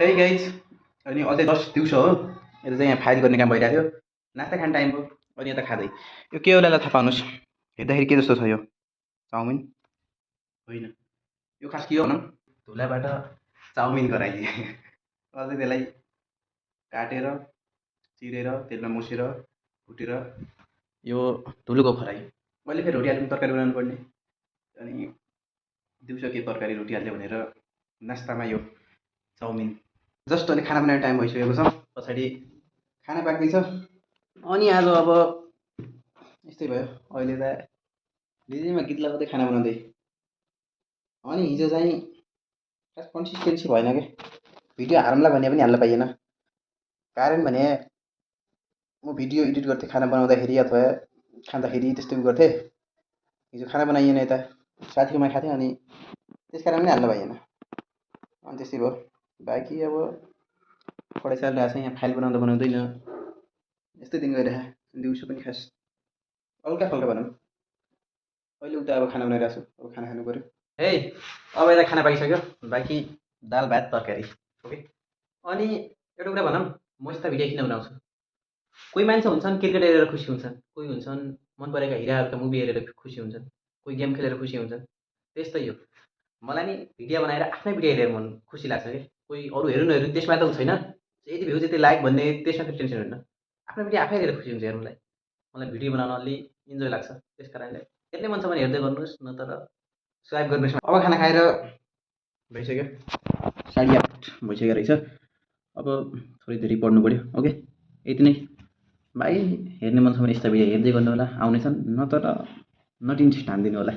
है गाइज। अनि अझै 10 दिउँसो हो। यता चाहिँ यहाँ फाइल गर्ने काम भइरहेको थियो। नास्ता खाने टाइम भयो। अनि यता खाँदै यो के होला थाहा पाउनुहोस्। हेर्दाखेरि के जस्तो छ यो चाउमिन होइन, यो खास के हो भनौँ, धुलाबाट चाउमिन गराइदिए। अझै त्यसलाई काटेर चिरेर तेलमा मुछेर भुटेर यो धुलोको खराइ। मैले फेरि रोटी आलुको तरकारी बनाउनु पर्ने। अनि दिउँसो के तरकारी रोटी हाल्यो भनेर नास्तामा यो चाउमिन। जस्ट अहिले खाना बनाउने टाइम भइसकेको छ। पछाडि खाना पाक्दैछ। अनि आज अब यस्तै भयो। अहिले त दिदीमा गीत लगाउँदै खाना बनाउँदै। अनि हिजो चाहिँ खास कन्सिस्टेन्सी भएन क्या। भिडियो हालौँला भने पनि हाल्न पाइएन। कारण भने म भिडियो एडिट गर्थेँ खाना बनाउँदाखेरि अथवा खाँदाखेरि त्यस्तै गर्थेँ। हिजो खाना बनाइएन, यता साथीकोमा खाएको थिएँ। अनि त्यस कारण पनि हाल्न पाइएन। अनि त्यस्तै भयो। बाँकी अब पढाइ चलिरहेको छ। यहाँ फाइल बनाउँदा बनाउँदैन यस्तै दिन गइरहेको। दिउँसो पनि खास हल्का फल्का भनौँ। अहिले उता अब खाना बनाइरहेको छु। अब खाना खानु पऱ्यो है। अब यता खाना पाकिसक्यो। बाँकी दाल भात तरकारी ओके। अनि एउटा कुरा भनौँ, म यस्ता भिडियो किन बनाउँछु। कोही मान्छे हुन्छन् क्रिकेट हेरेर खुसी हुन्छन्, कोही हुन्छन् मन परेका हिराहरूका मुभी हेरेर खुसी हुन्छन्, कोही गेम खेलेर खुसी हुन्छन्। त्यस्तै हो। मलाई नि भिडियो बनाएर आफ्नै भिडियो हेरेर मन खुसी लाग्छ कि। कोही अरू हेर्नु नहेर्नु त्यसमा त छैन, यति भ्युज यति लाइक भन्ने त्यसमा त टेन्सन हुन्न। आफ्नो भिडियो आफै हेरेर खुसी हुन्छ हेर्नुलाई। मलाई भिडियो बनाउन अलि इन्जोय लाग्छ। त्यस कारणले हेर्ने मन छ भने हेर्दै गर्नुहोस्, नत्र स्वाइप गर्नुहोस्। अब खाना खाएर भइसक्यो 8:30 भइसक्यो रहेछ। अब थोरै धेरै पढ्नु पऱ्यो ओके। यति नै। भाइ हेर्ने मन छ भने यस्ता भिडियो हेर्दै गर्नु होला, आउनेछन्, नत्र नट इन्ट्रेस्ट हानिदिनु होला।